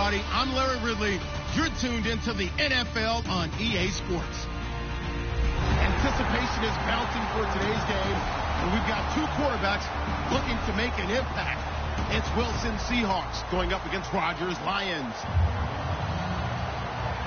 everybody. I'm Larry Ridley. You're tuned into the NFL on EA Sports. Anticipation is mounting for today's game, and we've got two quarterbacks looking to make an impact. It's Wilson Seahawks going up against Rodgers Lions.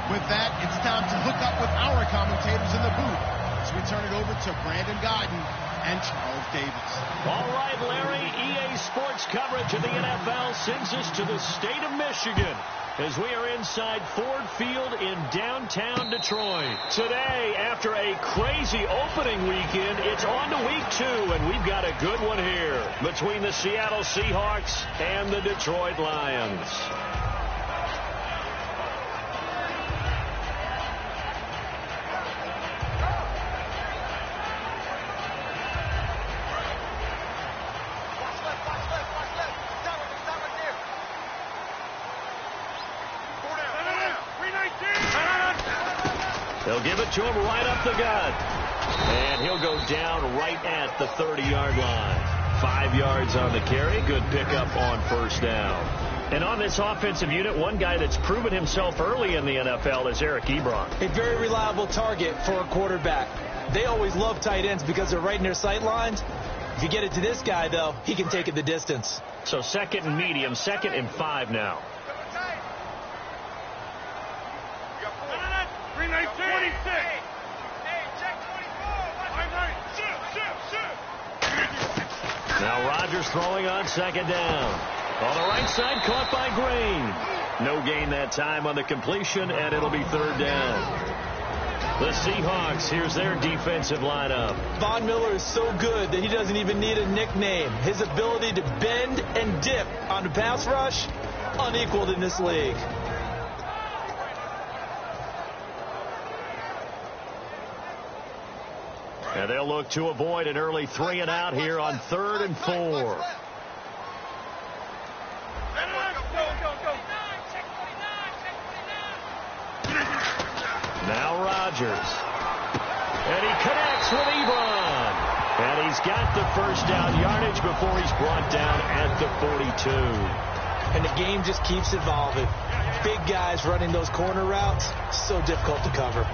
With that, it's time to hook up with our commentators in the booth as we turn it over to Brandon Godden and Charles Davis. All right, Larry, EA Sports coverage of the NFL sends us to the state of Michigan as we are inside Ford Field in downtown Detroit. Today, after a crazy opening weekend, it's on to week 2, and we've got a good one here between the Seattle Seahawks and the Detroit Lions. They'll give it to him right up the gut. And he'll go down right at the 30-yard line. 5 yards on the carry. Good pickup on first down. And on this offensive unit, one guy that's proven himself early in the NFL is Eric Ebron. A very reliable target for a quarterback. They always love tight ends because they're right in their sight lines. If you get it to this guy, though, he can take it the distance. So second and medium, 2nd and 5 now. Now Rodgers throwing on 2nd down. On the right side, caught by Green. No gain that time on the completion, and it'll be 3rd down. The Seahawks, here's their defensive lineup. Von Miller is so good that he doesn't even need a nickname. His ability to bend and dip on the pass rush, unequaled in this league. And they'll look to avoid an early 3 and out here on 3rd and 4. Now Rodgers. And he connects with Ebron. And he's got the first down yardage before he's brought down at the 42. And the game just keeps evolving. Big guys running those corner routes, so difficult to cover.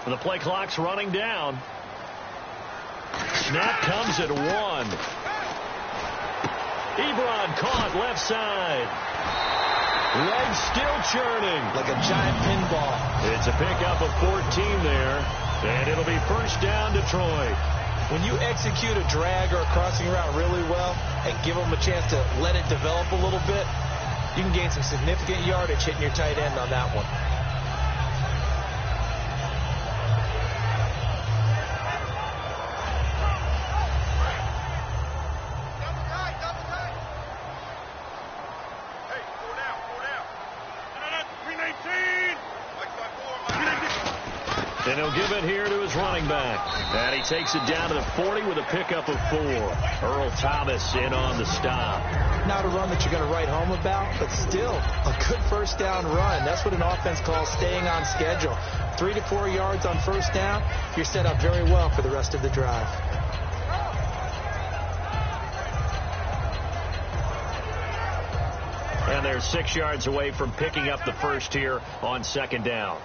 The play clock's running down. Snap comes at 1. Ebron caught left side. Legs still churning. Like a giant pinball. It's a pickup of 14 there. And it'll be first down Detroit. When you execute a drag or a crossing route really well and give them a chance to let it develop a little bit, you can gain some significant yardage hitting your tight end on that one. And he'll give it here to his running back. And he takes it down to the 40 with a pickup of 4. Earl Thomas in on the stop. Not a run that you're going to write home about, but still a good first down run. That's what an offense calls staying on schedule. 3 to 4 yards on first down, you're set up very well for the rest of the drive. And they're 6 yards away from picking up the first here on 2nd down.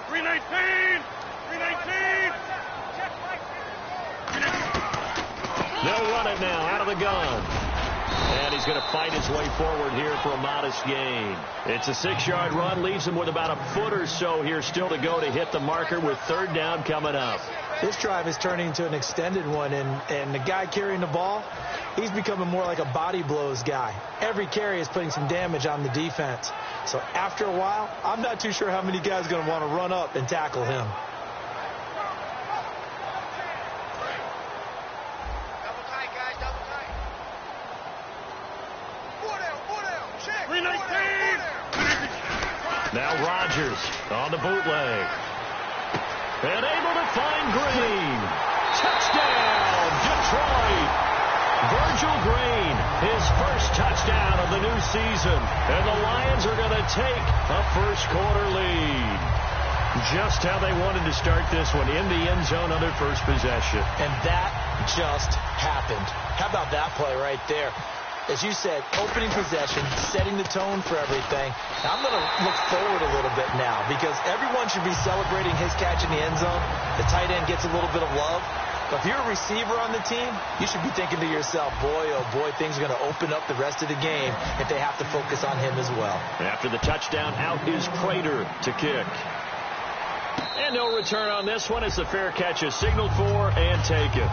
319! They'll run it now out of the gun. And he's going to fight his way forward here for a modest gain. It's a 6-yard run, leaves him with about a foot or so here still to go to hit the marker with 3rd down coming up. This drive is turning into an extended one, and the guy carrying the ball, he's becoming more like a body blows guy. Every carry is putting some damage on the defense. So after a while, I'm not too sure how many guys are going to want to run up and tackle him. Double tight, guys, double Now Rodgers on the bootleg. And able to find Green. Touchdown, Detroit. Virgil Green, his first touchdown of the new season. And the Lions are going to take a first-quarter lead. Just how they wanted to start this one, in the end zone on their first possession. And that just happened. How about that play right there? As you said, opening possession, setting the tone for everything. Now, I'm going to look forward a little bit now because everyone should be celebrating his catch in the end zone. The tight end gets a little bit of love. But if you're a receiver on the team, you should be thinking to yourself, boy, oh boy, things are going to open up the rest of the game if they have to focus on him as well. After the touchdown, out is Prater to kick. And no return on this one as the fair catch is signaled for and taken.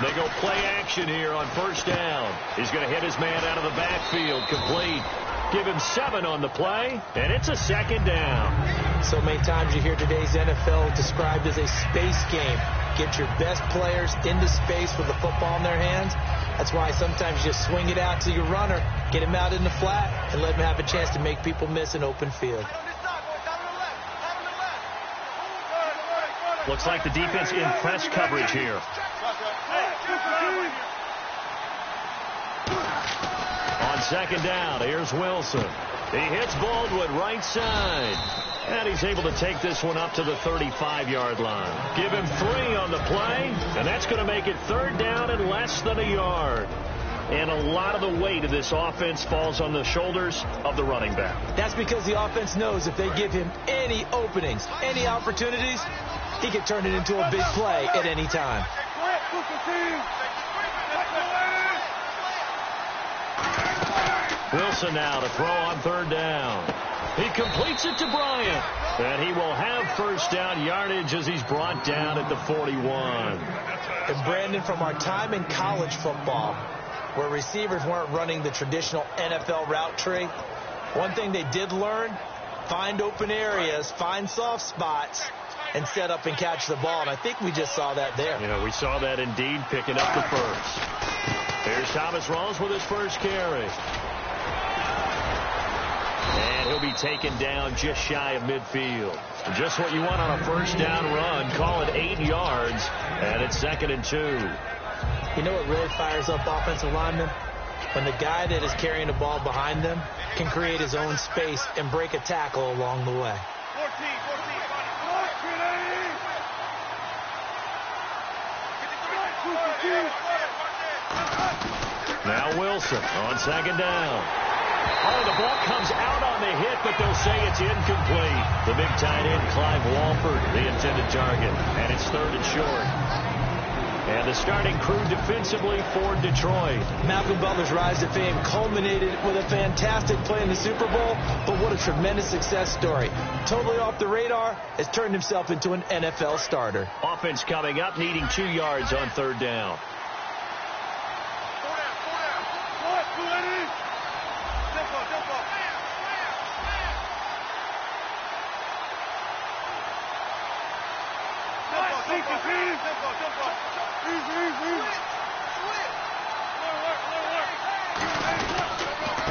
They go play action here on first down. He's going to hit his man out of the backfield, complete. Give him 7 on the play, and it's a second down. So many times you hear today's NFL described as a space game. Get your best players into space with the football in their hands. That's why sometimes you just swing it out to your runner, get him out in the flat, and let him have a chance to make people miss an open field. Looks like the defense in press coverage here. On second down, here's Wilson. He hits Baldwin right side. And he's able to take this one up to the 35-yard line. Give him 3 on the play, and that's going to make it third down and less than a yard. And a lot of the weight of this offense falls on the shoulders of the running back. That's because the offense knows if they give him any openings, any opportunities, he can turn it into a big play at any time. Wilson now to throw on third down. He completes it to Bryant. And he will have first down yardage as he's brought down at the 41. And Brandon, from our time in college football, where receivers weren't running the traditional NFL route tree, one thing they did learn, find open areas, find soft spots, and set up and catch the ball. And I think we just saw that there. Yeah, we saw that indeed, picking up the first. Here's Thomas Rawls with his first carry. And he'll be taken down just shy of midfield. Just what you want on a first down run. Call it 8 yards, and it's 2nd and 2. You know what really fires up offensive linemen? When the guy that is carrying the ball behind them can create his own space and break a tackle along the way. Now Wilson on second down. Oh, the ball comes out on the hit, but they'll say it's incomplete. The big tight end, Clive Walford, the intended target. And it's 3rd and short. And the starting crew defensively for Detroit. Malcolm Butler's rise to fame culminated with a fantastic play in the Super Bowl, but what a tremendous success story. Totally off the radar, has turned himself into an NFL starter. Offense coming up, needing 2 yards on third down.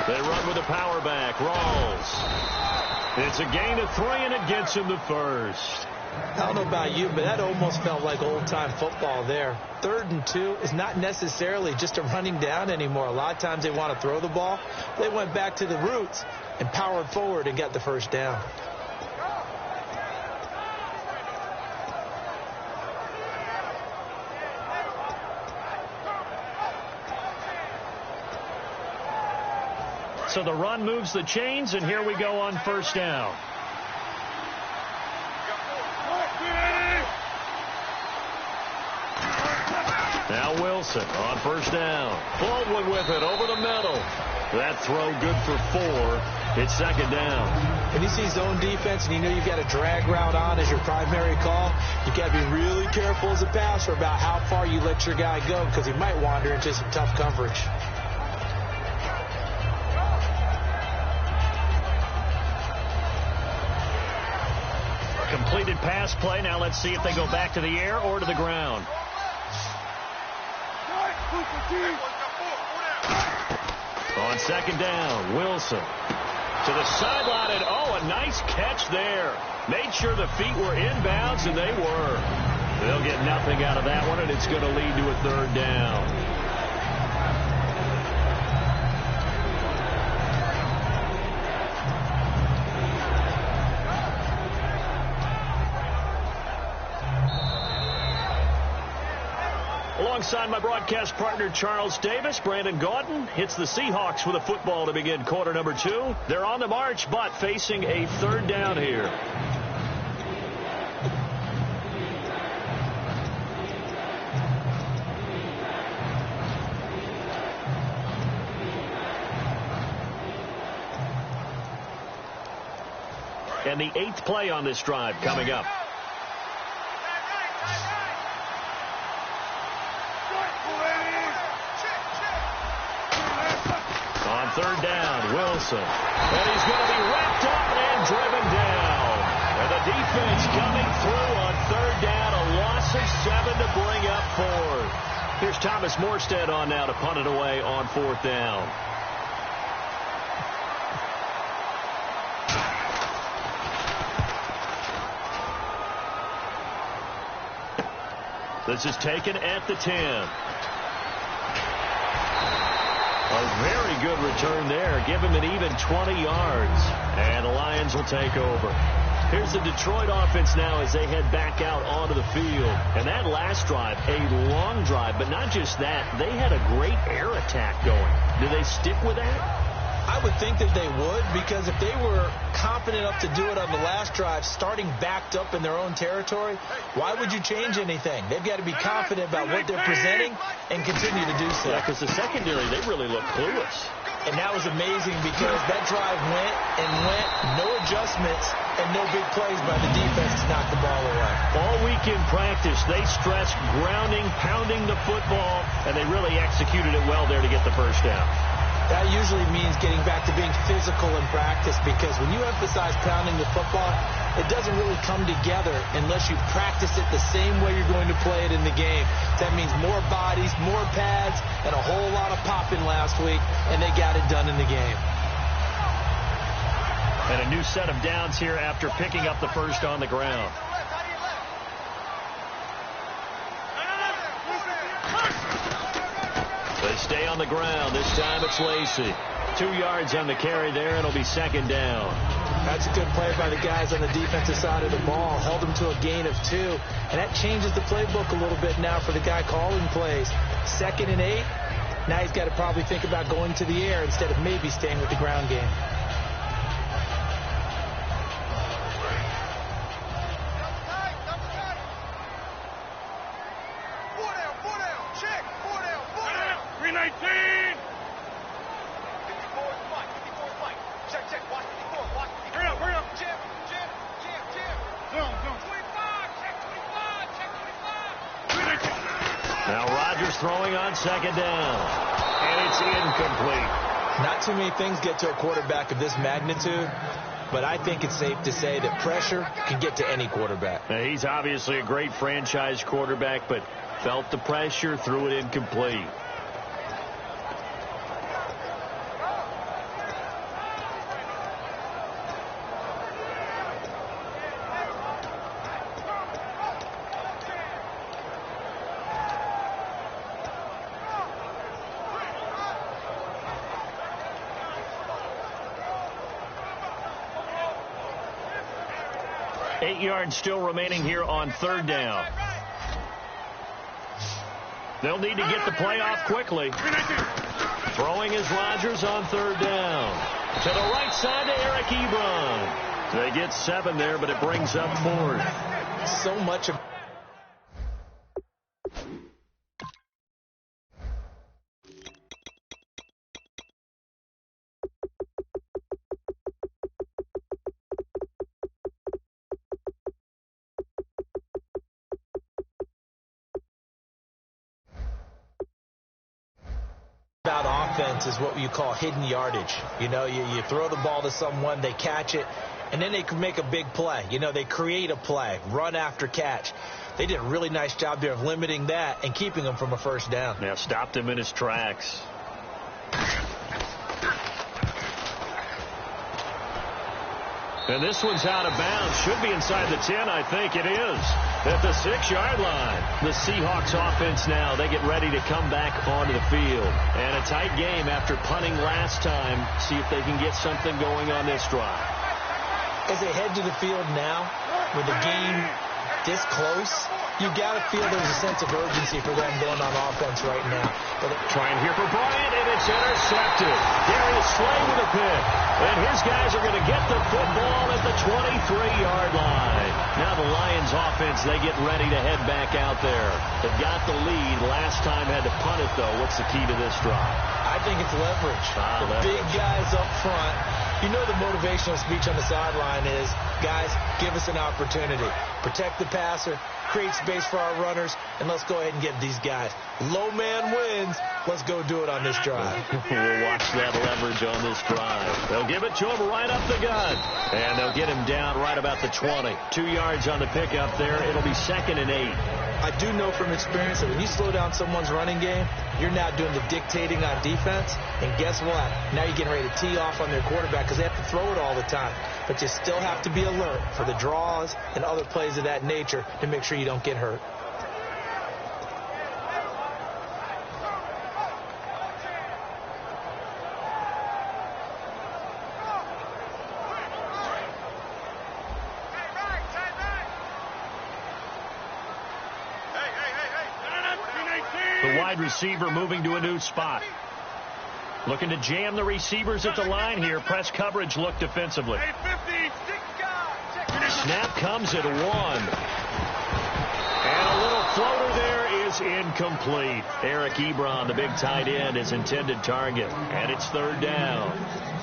They run with a power back. Rawls. It's a gain of 3, and it gets him the first. I don't know about you, but that almost felt like old-time football there. 3rd and 2 is not necessarily just a running down anymore. A lot of times they want to throw the ball. They went back to the roots and powered forward and got the first down. So the run moves the chains, and here we go on first down. Now Wilson. Wilson on first down. Baldwin with it over the middle. That throw good for 4. It's second down. When you see zone defense and you know you've got a drag route on as your primary call, you got to be really careful as a passer about how far you let your guy go because he might wander into some tough coverage. Completed pass play. Now let's see if they go back to the air or to the ground. On second down, Wilson to the sideline, and a nice catch there. Made sure the feet were inbounds, and they were. They'll get nothing out of that one, and it's going to lead to a third down. Alongside my broadcast partner, Charles Davis, Brandon Gaudin hits the Seahawks with a football to begin quarter number 2. They're on the march, but facing a third down here. And the 8th play on this drive coming up. On third down, Wilson. And he's going to be wrapped up and driven down. And the defense coming through on third down. A loss of 7 to bring up 4. Here's Thomas Morstead on now to punt it away on 4th down. This is taken at the 10. A very good return there. Give him an even 20 yards. And the Lions will take over. Here's the Detroit offense now as they head back out onto the field. And that last drive, a long drive, but not just that. They had a great air attack going. Do they stick with that? I would think that they would, because if they were confident enough to do it on the last drive, starting backed up in their own territory, why would you change anything? They've got to be confident about what they're presenting and continue to do so. Yeah, because the secondary, they really look clueless. And that was amazing because that drive went and went, no adjustments, and no big plays by the defense to knock the ball away. All week in practice, they stressed grounding, pounding the football, and they really executed it well there to get the first down. That usually means getting back to being physical in practice, because when you emphasize pounding the football, it doesn't really come together unless you practice it the same way you're going to play it in the game. That means more bodies, more pads, and a whole lot of popping last week, and they got it done in the game. And a new set of downs here after picking up the first on the ground. They stay on the ground. This time it's Lacey. 2 yards on the carry there, and it'll be second down. That's a good play by the guys on the defensive side of the ball. Held them to a gain of 2. And that changes the playbook a little bit now for the guy calling plays. 2nd and 8. Now he's got to probably think about going to the air instead of maybe staying with the ground game. Now Rodgers throwing on second down. And it's incomplete. Not too many things get to a quarterback of this magnitude, but I think it's safe to say that pressure can get to any quarterback. Now, he's obviously a great franchise quarterback, but felt the pressure, threw it incomplete. Eight yards still remaining here on third down. They'll need to get the play off quickly. Throwing is Rodgers on third down. To the right side to Eric Ebron. They get 7 there, but it brings up 4th. So much of offense is what you call hidden yardage. You know, you throw the ball to someone, they catch it, and then they can make a big play. You know, they create a play, run after catch. They did a really nice job there of limiting that and keeping him from a first down. Yeah, stopped him in his tracks. And this one's out of bounds. Should be inside the 10, I think it is. At the 6-yard line. The Seahawks offense now, they get ready to come back onto the field. And a tight game after punting last time. See if they can get something going on this drive. As they head to the field now, with the game this close, you got to feel there's a sense of urgency for them going on offense right now. But trying here for Bryant, and it's intercepted. Darius Slay with a pick. And his guys are going to get the football at the 23-yard line. Now the Lions offense, they get ready to head back out there. They've got the lead. Last time had to punt it, though. What's the key to this drive? I think it's leverage. The big guys up front. You know the motivational speech on the sideline is, guys, give us an opportunity. Protect the passer, create space for our runners, and let's go ahead and get these guys. Low man wins. Let's go do it on this drive. We'll watch that leverage on this drive. They'll give it to him right up the gun. And they'll get him down right about the 20. 2 yards on the pickup there. It'll be 2nd and 8. I do know from experience that when you slow down someone's running game, you're now doing the dictating on defense. And guess what? Now you're getting ready to tee off on their quarterback because they have to throw it all the time. But you still have to be alert for the draws and other plays of that nature to make sure you don't get hurt. The wide receiver moving to a new spot. Looking to jam the receivers at the line here. Press coverage look defensively. Snap comes at 1. And a little floater there is incomplete. Eric Ebron, the big tight end, is intended target. And it's 3rd down.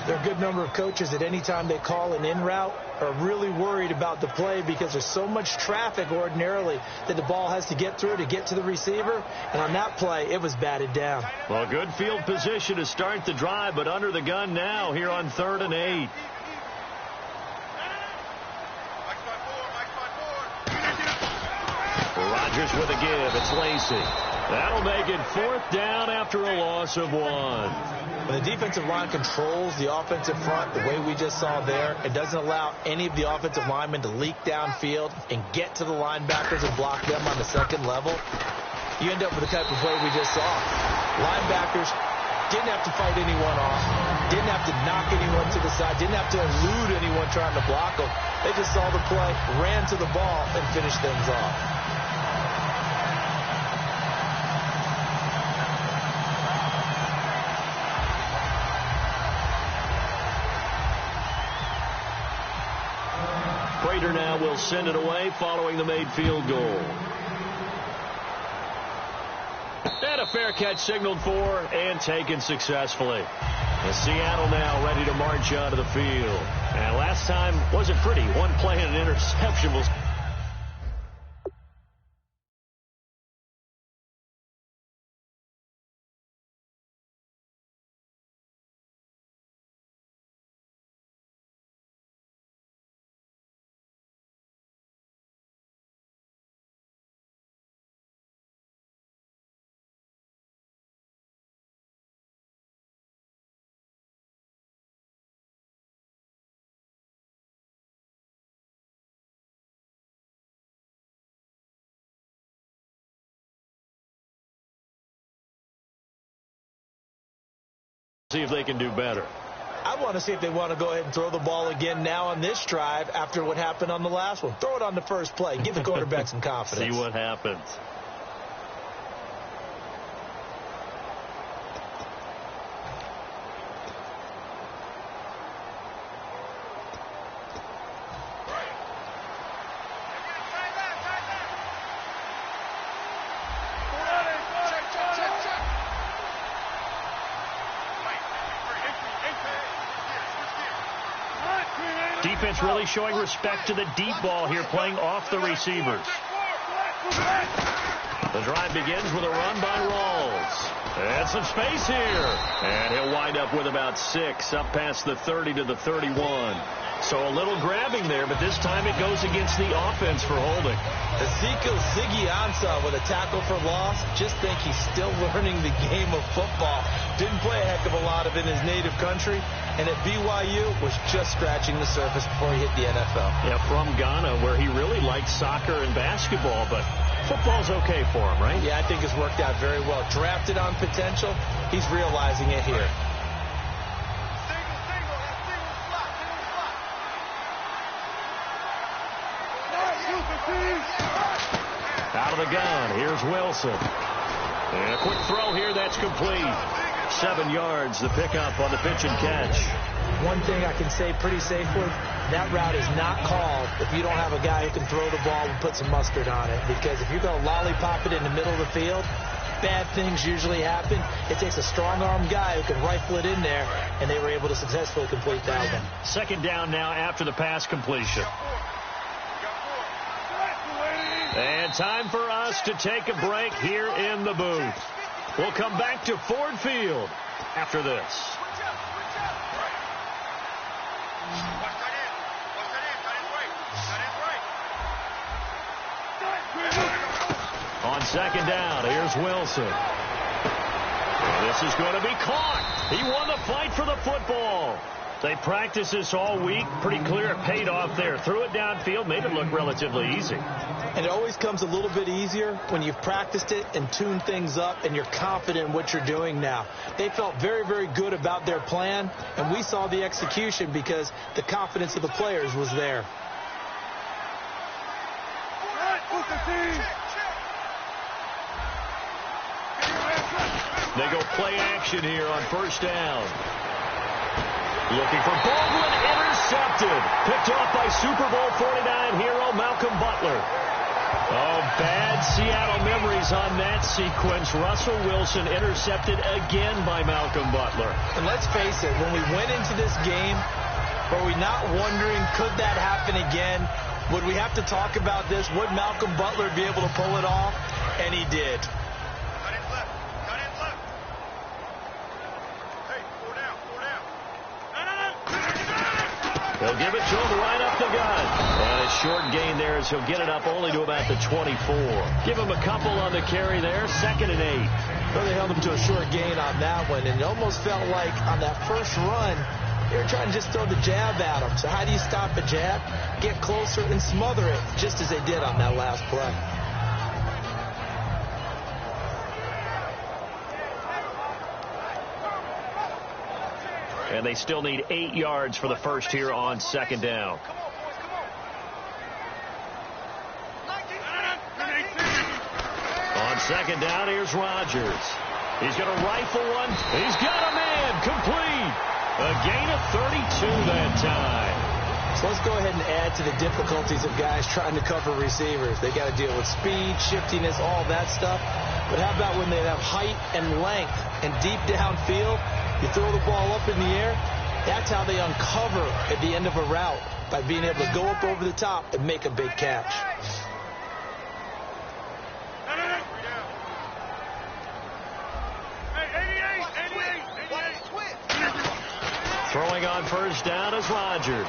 There are a good number of coaches that any time they call an in route are really worried about the play because there's so much traffic ordinarily that the ball has to get through to get to the receiver. And on that play, it was batted down. Well, good field position to start the drive, but under the gun now here on 3rd and 8. Rodgers with a give. It's Lacy. That'll make it 4th down after a loss of 1. When the defensive line controls the offensive front the way we just saw there, it doesn't allow any of the offensive linemen to leak downfield and get to the linebackers and block them on the second level. You end up with the type of play we just saw. Linebackers didn't have to fight anyone off, didn't have to knock anyone to the side, didn't have to elude anyone trying to block them. They just saw the play, ran to the ball, and finished things off. Prater now will send it away following the made field goal. And a fair catch signaled for and taken successfully. And Seattle now ready to march onto the field. And last time wasn't pretty. One play and an interception was... See if they can do better. I want to see if they want to go ahead and throw the ball again now on this drive after what happened on the last one. Throw it on the first play. Give the quarterback some confidence. See what happens. Defense really showing respect to the deep ball here, playing off the receivers. The drive begins with a run by Rawls. And some space here. And he'll wind up with about 6 up past the 30 to the 31. So a little grabbing there, but this time it goes against the offense for holding. Ezekiel Ziggy Ansah with a tackle for loss. Just think he's still learning the game of football. Didn't play a heck of a lot of it in his native country. And at BYU was just scratching the surface before he hit the NFL. Yeah, from Ghana, where he really liked soccer and basketball, but football's okay for him, right? Yeah, I think it's worked out very well. Drafted on potential, he's realizing it here. Out of the gun, here's Wilson. And a quick throw here, that's complete. 7 yards, the pickup on the pitch and catch. One thing I can say pretty safely, that route is not called if you don't have a guy who can throw the ball and put some mustard on it. Because if you're going to lollipop it in the middle of the field, bad things usually happen. It takes a strong-arm guy who can rifle it in there, and they were able to successfully complete that one. 2nd down now after the pass completion. And time for us to take a break here in the booth. We'll come back to Ford Field after this. On 2nd down, here's Wilson. This is going to be caught. He won the fight for the football. They practiced this all week. Pretty clear it paid off there. Threw it downfield, made it look relatively easy. And it always comes a little bit easier when you've practiced it and tuned things up and you're confident in what you're doing now. They felt very, very good about their plan, and we saw the execution because the confidence of the players was there. They go play action here on 1st down. Looking for Baldwin, intercepted. Picked off by Super Bowl 49 hero Malcolm Butler. Oh, bad Seattle memories on that sequence. Russell Wilson intercepted again by Malcolm Butler. And let's face it, when we went into this game, were we not wondering, could that happen again? Would we have to talk about this? Would Malcolm Butler be able to pull it off? And he did. They'll give it to him right up the gut. And a short gain there as he'll get it up only to about the 24. Give him a couple on the carry there. 2nd and 8. Well, they held him to a short gain on that one. And it almost felt like on that first run, they were trying to just throw the jab at him. So how do you stop a jab? Get closer and smother it, just as they did on that last play. And they still need 8 yards for the first here on 2nd down. On 2nd down, here's Rodgers. He's going to rifle one. He's got a man. Complete. A gain of 32 that time. So let's go ahead and add to the difficulties of guys trying to cover receivers. They got to deal with speed, shiftiness, all that stuff. But how about when they have height and length and deep downfield? You throw the ball up in the air. That's how they uncover at the end of a route, by being able to go up over the top and make a big catch. Throwing on 1st down is Rodgers.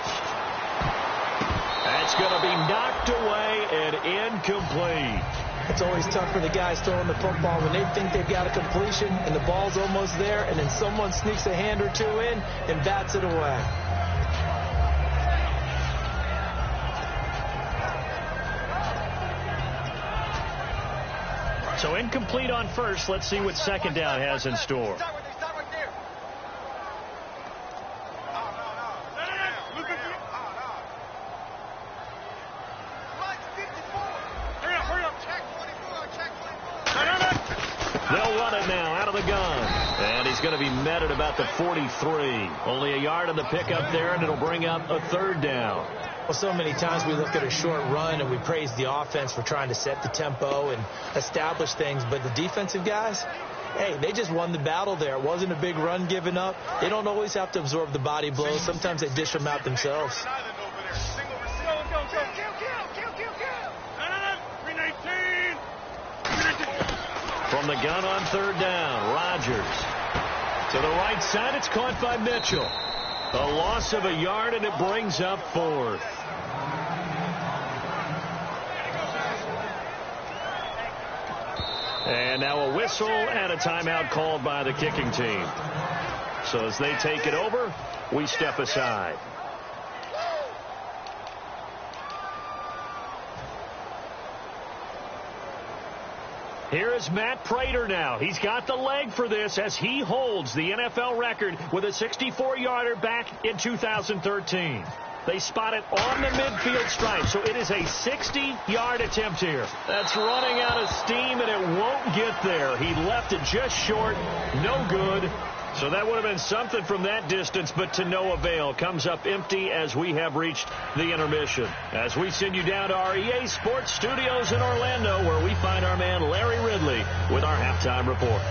That's going to be knocked away and incomplete. It's always tough for the guys throwing the football when they think they've got a completion and the ball's almost there, and then someone sneaks a hand or two in and bats it away. So incomplete on 1st. Let's see what 2nd down has in store. They'll run it now out of the gun. And he's going to be met at about the 43. Only a yard on the pickup there, and it'll bring up a 3rd down. Well, so many times we look at a short run and we praise the offense for trying to set the tempo and establish things. But the defensive guys, hey, they just won the battle there. It wasn't a big run given up. They don't always have to absorb the body blows. Sometimes they dish them out themselves. From the gun on third down, Rodgers. To the right side, it's caught by Mitchell. A loss of a yard, and it brings up fourth. And now a whistle and a timeout called by the kicking team. So as they take it over, we step aside. Here is Matt Prater now. He's got the leg for this as he holds the NFL record with a 64-yarder back in 2013. They spot it on the midfield stripe, so it is a 60-yard attempt here. That's running out of steam, and it won't get there. He left it just short. No good. So that would have been something from that distance, but to no avail. Comes up empty as we have reached the intermission. As we send you down to our EA Sports Studios in Orlando, where we find our man Larry Ridley with our halftime report.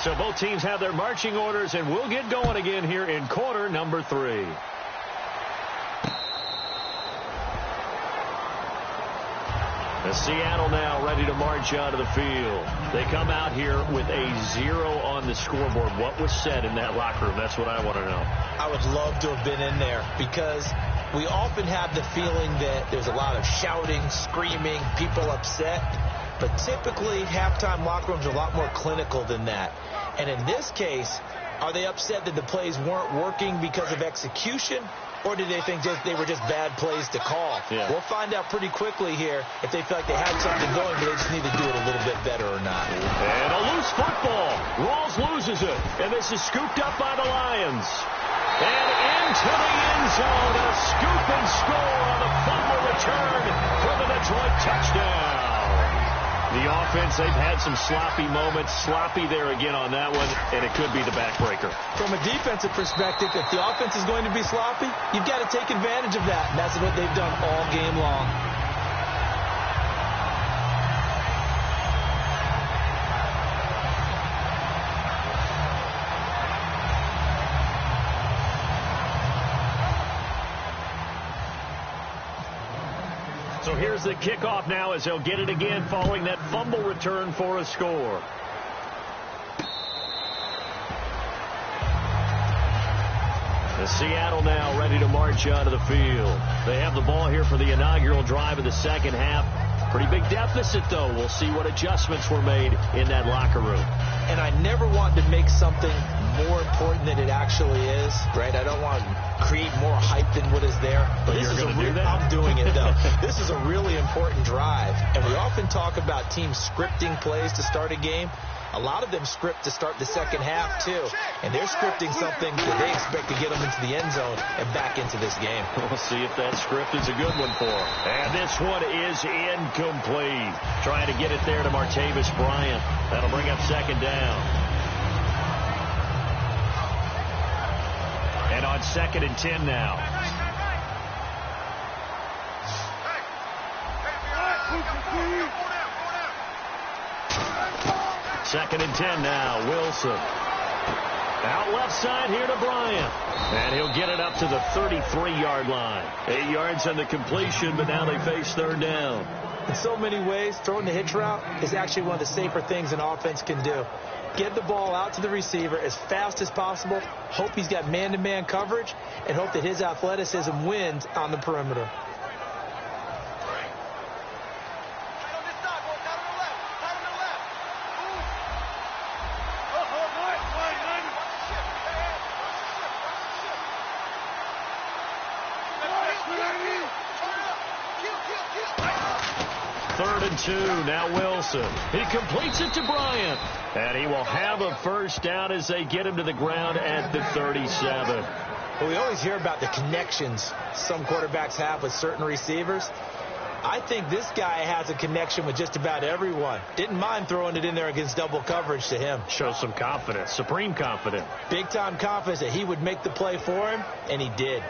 So both teams have their marching orders, and we'll get going again here in quarter number 3. The Seattle now ready to march out of the field. They come out here with a 0 on the scoreboard. What was said in that locker room? That's what I want to know. I would love to have been in there because we often have the feeling that there's a lot of shouting, screaming, people upset. But typically, halftime locker rooms are a lot more clinical than that. And in this case, are they upset that the plays weren't working because of execution? Or do they think they were just bad plays to call? Yeah. We'll find out pretty quickly here if they feel like they had something going, but they just need to do it a little bit better or not. And a loose football. Rawls loses it. And this is scooped up by the Lions. And into the end zone. A scoop and score on the fumble return for the Detroit touchdown. The offense, they've had some sloppy moments. Sloppy there again on that one, and it could be the backbreaker. From a defensive perspective, if the offense is going to be sloppy, you've got to take advantage of that. And that's what they've done all game long. So here's the kickoff now as they'll get it again following that fumble return for a score. The Seattle now ready to march out of the field. They have the ball here for the inaugural drive of the second half. Pretty big deficit, though. We'll see what adjustments were made in that locker room. And I never want to make something more important than it actually is, right? I don't want to create more hype than what is there. But you're going to do that? I'm doing it, though. This is a really important drive. And we often talk about teams scripting plays to start a game. A lot of them script to start the second half, too. And they're scripting something that they expect to get them into the end zone and back into this game. We'll see if that script is a good one for them. And this one is incomplete. Trying to get it there to Martavis Bryant. That'll bring up second down. And on 2nd and 10 now. Second and 10 now. Wilson. Out left side here to Bryant. And he'll get it up to the 33-yard line. 8 yards on the completion, but now they face third down. In so many ways, throwing the hitch route is actually one of the safer things an offense can do. Get the ball out to the receiver as fast as possible, hope he's got man-to-man coverage, and hope that his athleticism wins on the perimeter. Third and 2, now Wilson. He completes it to Bryant. And he will have a first down as they get him to the ground at the 37. Well, we always hear about the connections some quarterbacks have with certain receivers. I think this guy has a connection with just about everyone. Didn't mind throwing it in there against double coverage to him. Shows some confidence, supreme confidence. Big-time confidence that he would make the play for him, and he did.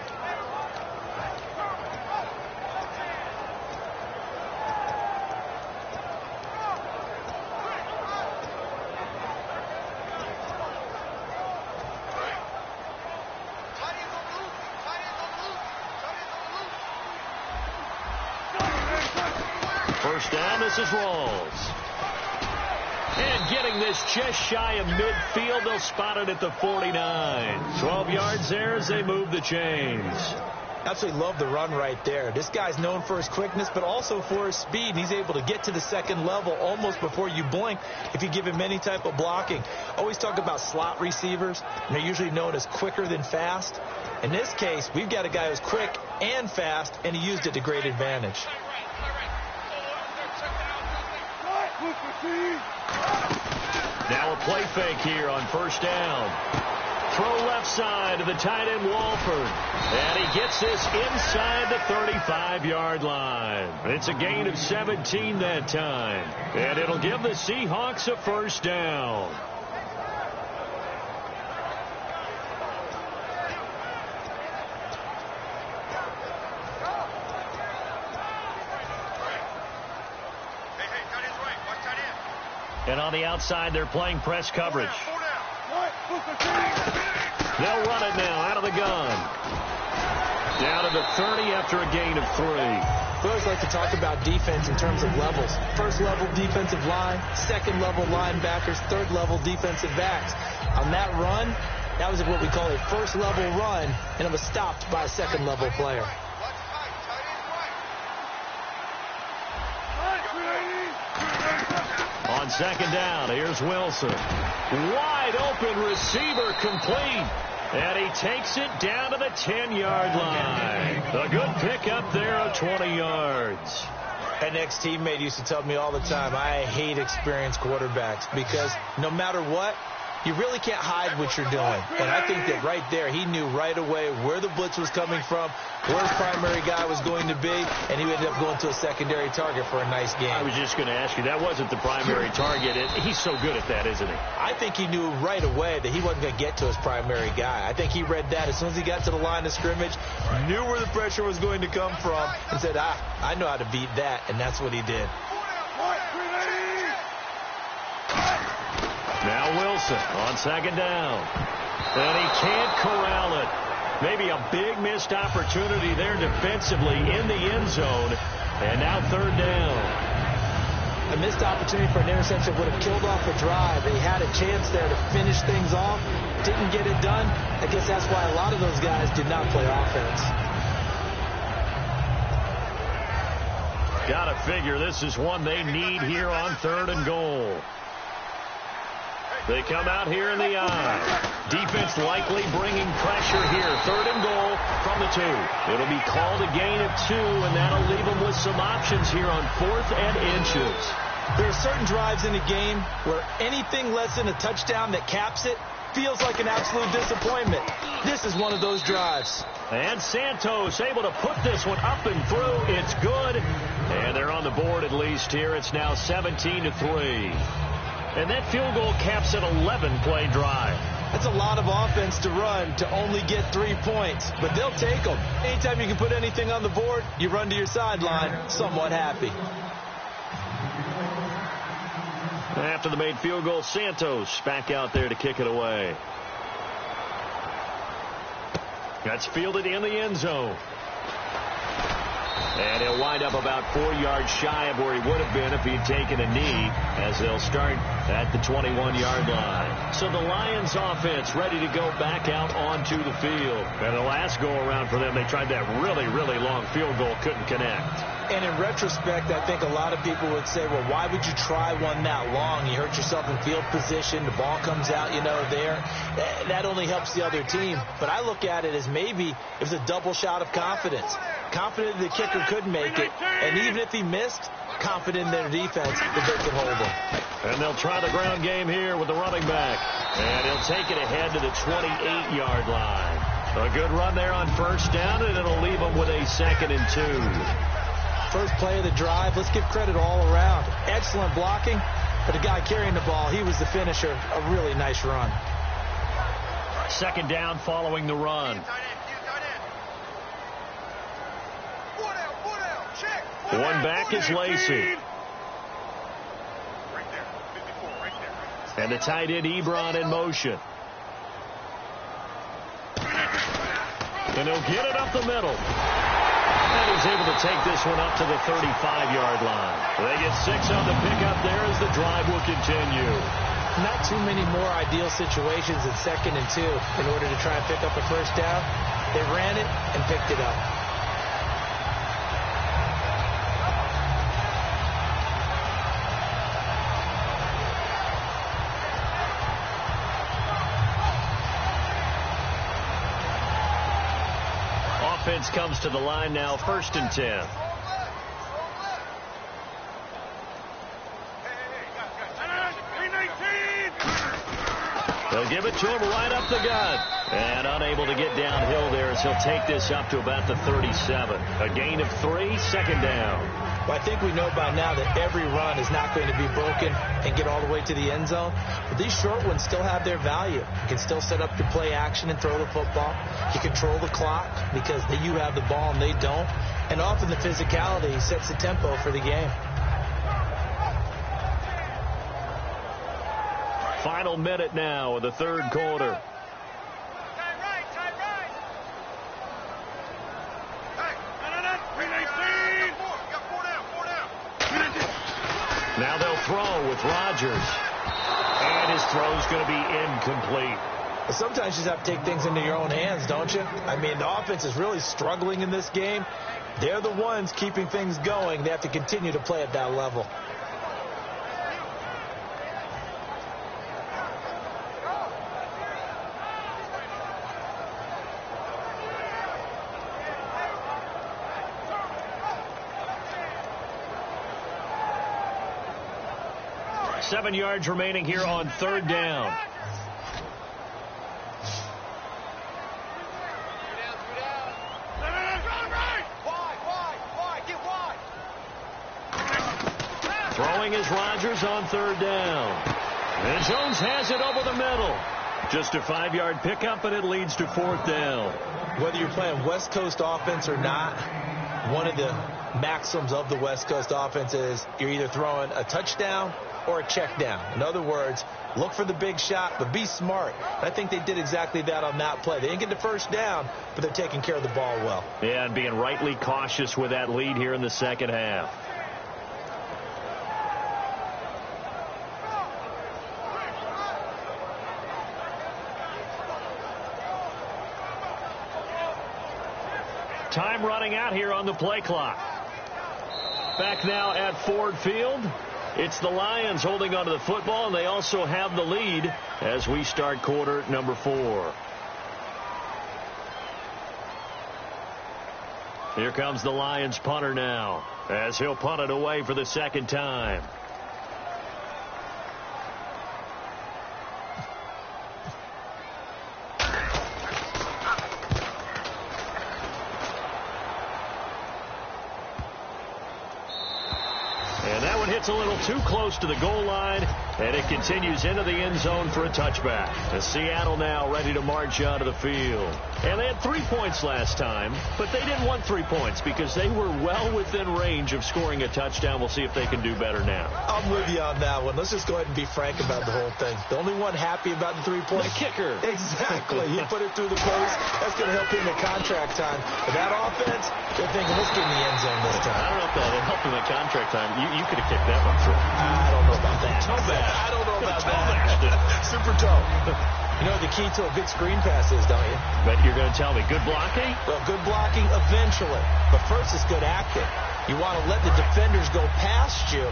first down, this is Rawls. And getting this just shy of midfield, they'll spot it at the 49. 12 yards there as they move the chains. Absolutely love the run right there. This guy's known for his quickness, but also for his speed. And he's able to get to the second level almost before you blink if you give him any type of blocking. Always talk about slot receivers, and they're usually known as quicker than fast. In this case, we've got a guy who's quick and fast, and he used it to great advantage. Now a play fake here on first down. Throw left side to the tight end Walford. And he gets this inside the 35-yard line. It's a gain of 17 that time. And it'll give the Seahawks a first down. And on the outside, they're playing press coverage. They'll run it now out of the gun. Down to the 30 after a gain of 3. We always like to talk about defense in terms of levels. First level defensive line, second level linebackers, third level defensive backs. On that run, that was what we call a first level run, and it was stopped by a second level player. On second down, here's Wilson. Wide open receiver complete. And he takes it down to the 10-yard line. A good pickup there of 20 yards. An ex-teammate used to tell me all the time, I hate experienced quarterbacks because no matter what, you really can't hide what you're doing. And I think that right there, he knew right away where the blitz was coming from, where his primary guy was going to be, and he ended up going to a secondary target for a nice game. I was just going to ask you, that wasn't the primary target. He's so good at that, isn't he? I think he knew right away that he wasn't going to get to his primary guy. I think he read that as soon as he got to the line of scrimmage, knew where the pressure was going to come from, and said, I know how to beat that, and that's what he did. Now Wilson on second down. And he can't corral it. Maybe a big missed opportunity there defensively in the end zone. And now third down. A missed opportunity for an interception would have killed off a drive. He had a chance there to finish things off. Didn't get it done. I guess that's why a lot of those guys did not play offense. Gotta figure this is one they need here on third and goal. They come out here in the eye. Defense likely bringing pressure here. Third and goal from the 2. It'll be called a gain of 2, and that'll leave them with some options here on 4th and inches. There are certain drives in a game where anything less than a touchdown that caps it feels like an absolute disappointment. This is one of those drives. And Santos able to put this one up and through. It's good. And they're on the board at least here. It's now 17-3. And that field goal caps an 11-play drive. That's a lot of offense to run to only get 3 points, but they'll take them. Anytime you can put anything on the board, you run to your sideline somewhat happy. After the made field goal, Santos back out there to kick it away. That's fielded in the end zone. And he'll wind up about 4 yards shy of where he would have been if he'd taken a knee, as they'll start at the 21-yard line. So the Lions offense ready to go back out onto the field. And the last go-around for them, they tried that really, really long field goal, couldn't connect. And in retrospect, I think a lot of people would say, well, why would you try one that long? You hurt yourself in field position. The ball comes out, there. That only helps the other team. But I look at it as maybe it was a double shot of confidence. Confident the kicker could make it. And even if he missed, confident in their defense that they could hold him. And they'll try the ground game here with the running back. And he'll take it ahead to the 28-yard line. A good run there on first down, and it'll leave them with a 2nd and 2. First play of the drive, let's give credit all around. Excellent blocking, but the guy carrying the ball, he was the finisher. A really nice run. Second down following the run. One back is Lacey. And the tight end Ebron in motion. And he'll get it up the middle. And he's able to take this one up to the 35-yard line. They get 6 on the pickup there as the drive will continue. Not too many more ideal situations in 2nd and 2 in order to try and pick up a first down. They ran it and picked it up. Offense comes to the line now, 1st and 10. They'll give it to him right up the gut. And unable to get downhill there as he'll take this up to about the 37. A gain of 3, 2nd down. Well, I think we know by now that every run is not going to be broken and get all the way to the end zone. But these short ones still have their value. You can still set up your play action and throw the football. You control the clock because you have the ball and they don't. And often the physicality sets the tempo for the game. Final minute now of the 3rd quarter. Now they'll throw with Rodgers. And his throw's going to be incomplete. Sometimes you just have to take things into your own hands, don't you? I mean, the offense is really struggling in this game. They're the ones keeping things going. They have to continue to play at that level. Seven yards remaining here on 3rd down. Throwing is Rodgers on 3rd down. And Jones has it over the middle. Just a 5-yard pickup, and it leads to 4th down. Whether you're playing West Coast offense or not, one of the maxims of the West Coast offense is you're either throwing a touchdown or a check down. In other words, look for the big shot, but be smart. I think they did exactly that on that play. They didn't get the first down, but they're taking care of the ball well. Yeah, and being rightly cautious with that lead here in the 2nd half. Time running out here on the play clock. Back now at Ford Field. It's the Lions holding onto the football, and they also have the lead as we start quarter number 4. Here comes the Lions punter now as he'll punt it away for the 2nd time. It's a little too close to the goal line, and it continues into the end zone for a touchback. As Seattle now ready to march out of the field. And they had 3 points last time, but they didn't want 3 points because they were well within range of scoring a touchdown. We'll see if they can do better now. I'm with you on that one. Let's just go ahead and be frank about the whole thing. The only one happy about the 3 points? The kicker. Exactly. He put it through the post. That's going to help him in contract time. But that offense, they're thinking, let's get in the end zone this time. I don't know if that helped him in contract time. You could have kicked that one through. I don't know about that. Toe bash. I don't know about that. Super toe. You know what the key to a good screen pass is, don't you? Bet you're going to tell me. Good blocking? Well, good blocking eventually. But first, it's good acting. You want to let the defenders go past you,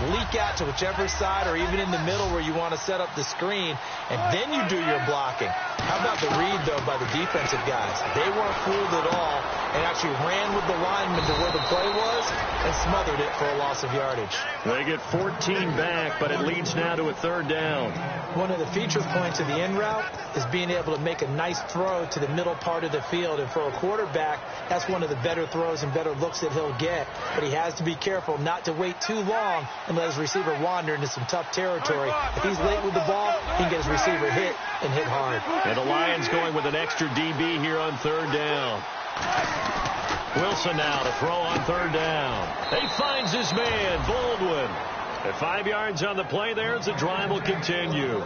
leak out to whichever side or even in the middle where you want to set up the screen, and then you do your blocking. How about the read, though, by the defensive guys? They weren't fooled at all and actually ran with the lineman to where the play was and smothered it for a loss of yardage. They get 14 back, but it leads now to a 3rd down. One of the feature points of the in route is being able to make a nice throw to the middle part of the field. And for a quarterback, that's one of the better throws and better looks that he'll get. But he has to be careful not to wait too long and let his receiver wander into some tough territory. If he's late with the ball, he can get his receiver hit and hit hard. And the Lions going with an extra DB here on 3rd down. Wilson now to throw on 3rd down. He finds his man, Baldwin. At 5 yards on the play there as the drive will continue.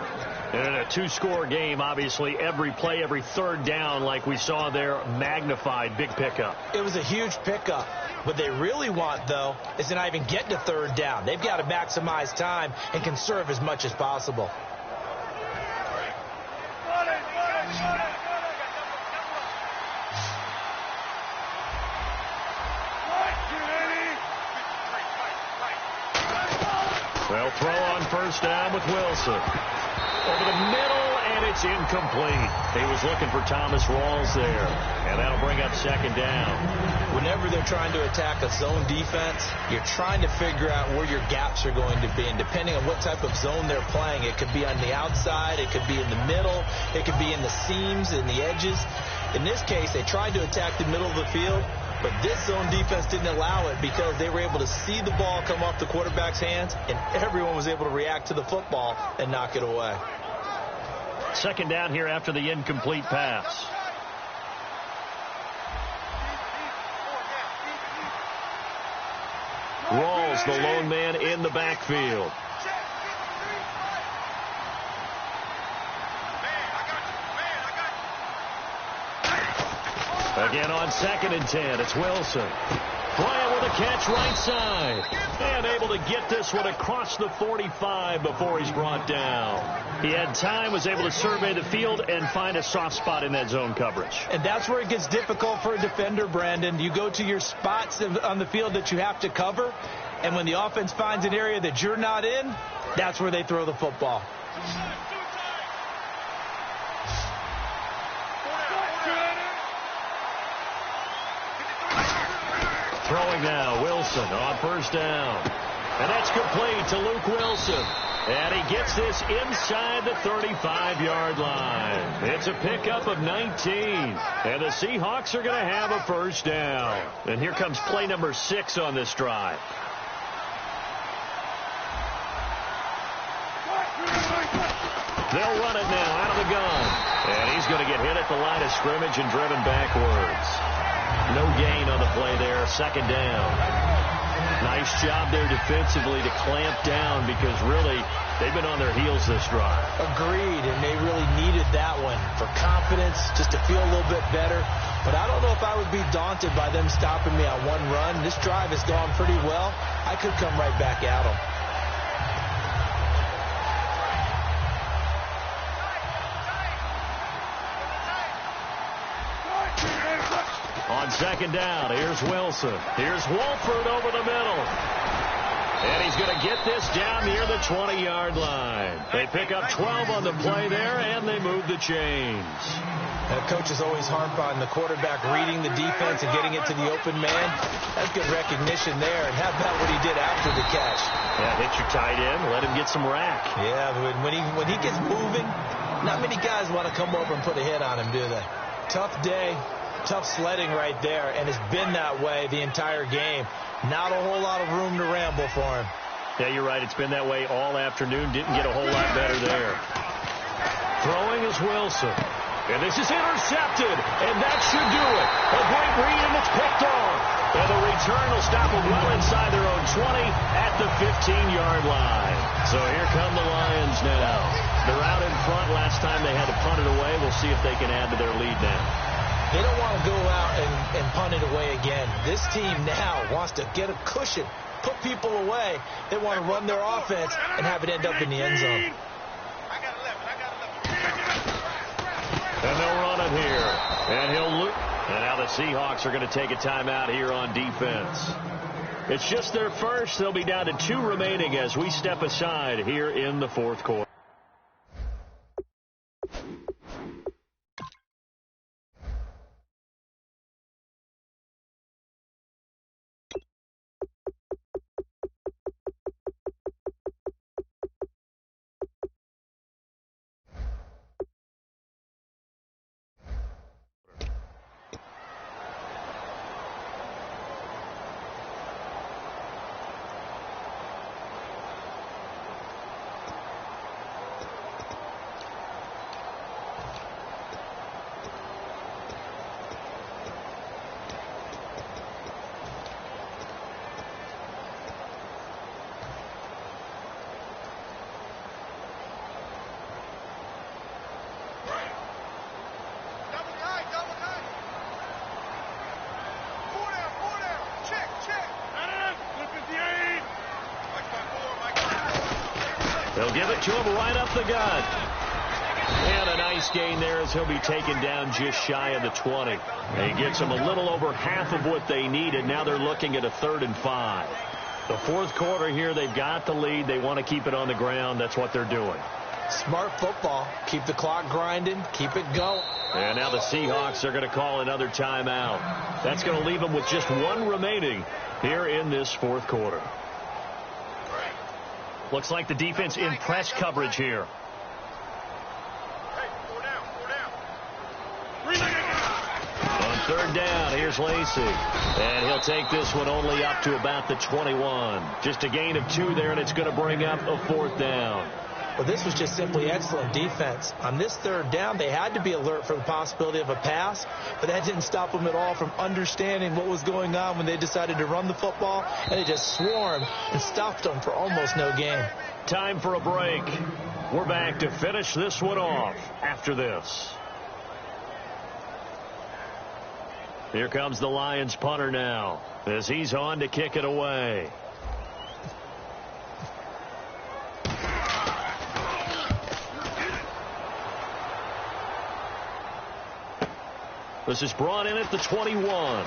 And in a two-score game, obviously, every play, every third down, like we saw there, magnified. Big pickup. It was a huge pickup. What they really want, though, is to not even get to third down. They've got to maximize time and conserve as much as possible. They'll throw on first down with Wilson. Over the middle, and it's incomplete. He was looking for Thomas Rawls there, and that'll bring up second down. Whenever they're trying to attack a zone defense, you're trying to figure out where your gaps are going to be, and depending on what type of zone they're playing, it could be on the outside, it could be in the middle, it could be in the seams and the edges. In this case, they tried to attack the middle of the field, but this zone defense didn't allow it because they were able to see the ball come off the quarterback's hands, and everyone was able to react to the football and knock it away. Second down here after the incomplete pass. Rawls, the lone man in the backfield. Again on 2nd and 10, it's Wilson. Bryant with a catch right side. And able to get this one across the 45 before he's brought down. He had time, was able to survey the field and find a soft spot in that zone coverage. And that's where it gets difficult for a defender, Brandon. You go to your spots on the field that you have to cover, and when the offense finds an area that you're not in, that's where they throw the football. Throwing now, Wilson on first down. And that's complete to Luke Wilson. And he gets this inside the 35-yard line. It's a pickup of 19. And the Seahawks are going to have a first down. And here comes play number 6 on this drive. They'll run it now out of the gun. And he's going to get hit at the line of scrimmage and driven backwards. No gain on the play there, second down. Nice job there defensively to clamp down because really they've been on their heels this drive. Agreed, and they really needed that one for confidence, just to feel a little bit better. But I don't know if I would be daunted by them stopping me on one run. This drive has gone pretty well. I could come right back at them. On second down, here's Wilson. Here's Wolford over the middle. And he's going to get this down near the 20-yard line. They pick up 12 on the play there, and they move the chains. Coaches always harp on the quarterback reading the defense and getting it to the open man. That's good recognition there. And how about what he did after the catch? Yeah, hit your tight end, let him get some rack. Yeah, but when he gets moving, not many guys want to come over and put a hit on him, do they? Tough day. Tough sledding right there, and it's been that way the entire game. Not a whole lot of room to ramble for him. Yeah, you're right. It's been that way all afternoon. Didn't get a whole lot better there. Throwing is Wilson. And this is intercepted, and that should do it. A great read, and it's picked off. And the return will stop them well inside their own 20 at the 15-yard line. So here come the Lions now. They're out in front. Last time they had to punt it away. We'll see if they can add to their lead now. They don't want to go out and punt it away again. This team now wants to get a cushion, put people away. They want to run their offense and have it end up in the end zone. And they'll run it here. And he'll loop. And now the Seahawks are going to take a timeout here on defense. It's just their first. They'll be down to 2 remaining as we step aside here in the fourth quarter. They'll give it to him right up the gut. And a nice gain there as he'll be taken down just shy of the 20. He gets them a little over half of what they needed. Now they're looking at a 3rd and 5. The fourth quarter here, they've got the lead. They want to keep it on the ground. That's what they're doing. Smart football. Keep the clock grinding. Keep it going. And now the Seahawks are going to call another timeout. That's going to leave them with just one remaining here in this fourth quarter. Looks like the defense in press coverage here. On 3rd down, here's Lacey. And he'll take this one only up to about the 21. Just a gain of 2 there, and it's going to bring up a 4th down. Well, this was just simply excellent defense. On this 3rd down, they had to be alert for the possibility of a pass, but that didn't stop them at all from understanding what was going on when they decided to run the football, and they just swarmed and stopped them for almost no gain. Time for a break. We're back to finish this one off after this. Here comes the Lions punter now as he's on to kick it away. This is brought in at the 21.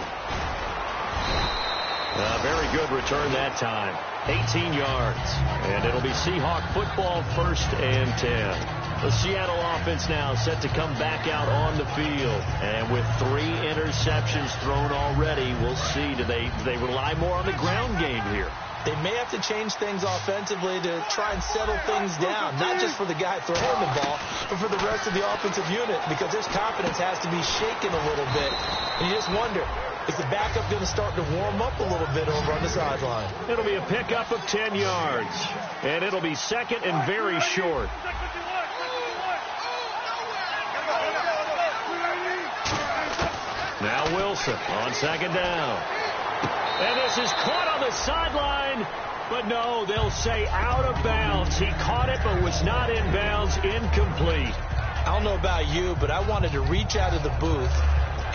Very good return that time. 18 yards. And it'll be Seahawk football, 1st and 10. The Seattle offense now set to come back out on the field. And with 3 interceptions thrown already, we'll see. Do they rely more on the ground game here? They may have to change things offensively to try and settle things down, not just for the guy throwing the ball, but for the rest of the offensive unit, because his confidence has to be shaken a little bit. And you just wonder, is the backup going to start to warm up a little bit over on the sideline? It'll be a pickup of 10 yards, and it'll be 2nd and very short. Now Wilson on 2nd down. And this is caught on the sideline, but no, they'll say out of bounds. He caught it, but was not in bounds, incomplete. I don't know about you, but I wanted to reach out of the booth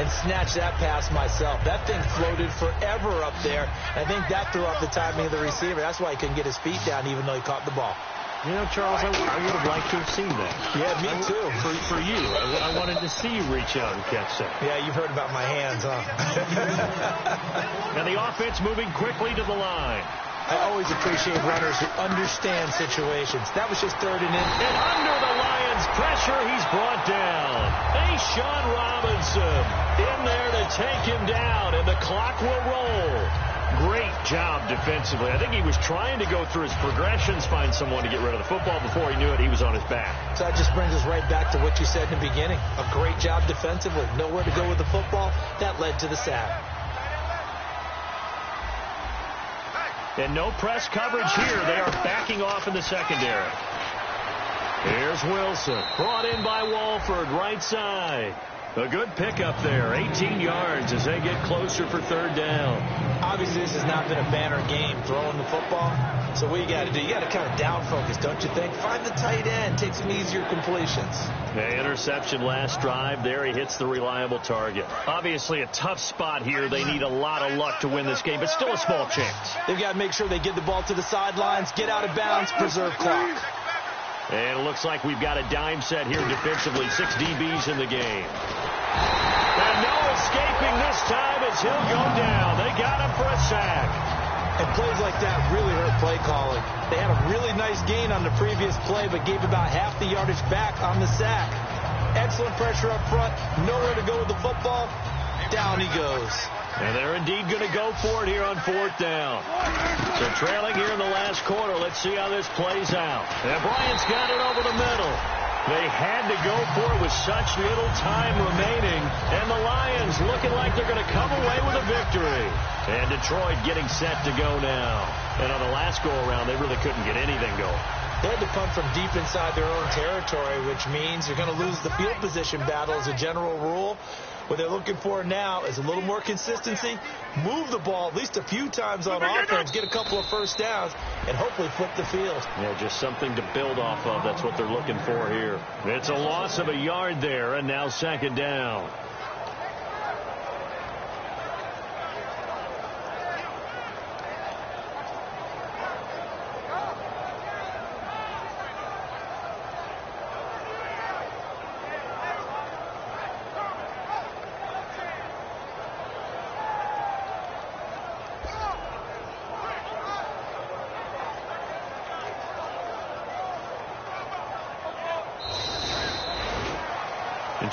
and snatch that pass myself. That thing floated forever up there. I think that threw off the timing of the receiver. That's why he couldn't get his feet down, even though he caught the ball. You know, Charles, I would have liked to have seen that. Yeah, me too. For you. I wanted to see you reach out and catch that. Yeah, you've heard about my hands, huh? Now the offense moving quickly to the line. I always appreciate runners who understand situations. That was just 3rd and in. And under the Lions' pressure, he's brought down. Sean Robinson in there to take him down, and the clock will roll. Great job defensively. I think he was trying to go through his progressions, find someone to get rid of the football. Before he knew it, he was on his back. So that just brings us right back to what you said in the beginning. A great job defensively. Nowhere to go with the football. That led to the sack. And no press coverage here. They are backing off in the secondary. Here's Wilson. Brought in by Walford, right side. A good pickup there. 18 yards as they get closer for 3rd down. Obviously, this has not been a banner game throwing the football. So what you got to do, you got to kind of down focus, don't you think? Find the tight end. Take some easier completions. The interception last drive. There he hits the reliable target. Obviously a tough spot here. They need a lot of luck to win this game, but still a small chance. They've got to make sure they get the ball to the sidelines, get out of bounds, preserve clock. And it looks like we've got a dime set here defensively. 6 DBs in the game. And no escaping this time as he'll go down. They got him for a sack. And plays like that really hurt play calling. They had a really nice gain on the previous play, but gave about half the yardage back on the sack. Excellent pressure up front. Nowhere to go with the football. Down he goes. And they're indeed going to go for it here on 4th down. So trailing here in the last quarter. Let's see how this plays out. And Bryant's got it over the middle. They had to go for it with such little time remaining. And the Lions looking like they're going to come away with a victory. And Detroit getting set to go now. And on the last go-around, they really couldn't get anything going. They had to punt from deep inside their own territory, which means you're going to lose the field position battle as a general rule. What they're looking for now is a little more consistency, move the ball at least a few times on offense, get a couple of first downs, and hopefully flip the field. Yeah, just something to build off of. That's what they're looking for here. It's a loss of a yard there, and now 2nd down.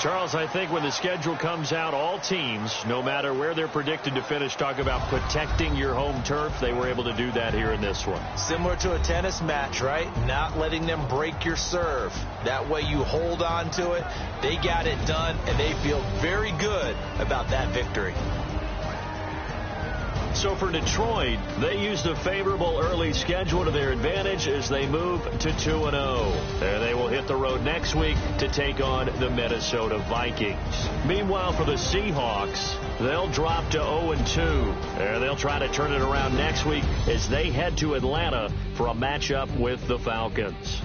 Charles, I think when the schedule comes out, all teams, no matter where they're predicted to finish, talk about protecting your home turf. They were able to do that here in this one. Similar to a tennis match, right? Not letting them break your serve. That way you hold on to it. They got it done, and they feel very good about that victory. So for Detroit, they used a favorable early schedule to their advantage as they move to 2-0. And they will hit the road next week to take on the Minnesota Vikings. Meanwhile, for the Seahawks, they'll drop to 0-2. And they'll try to turn it around next week as they head to Atlanta for a matchup with the Falcons.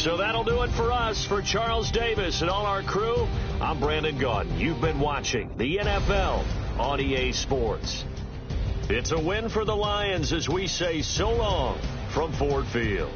So that'll do it for us. For Charles Davis and all our crew, I'm Brandon Gaudin. You've been watching the NFL on EA Sports. It's a win for the Lions as we say so long from Ford Field.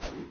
you.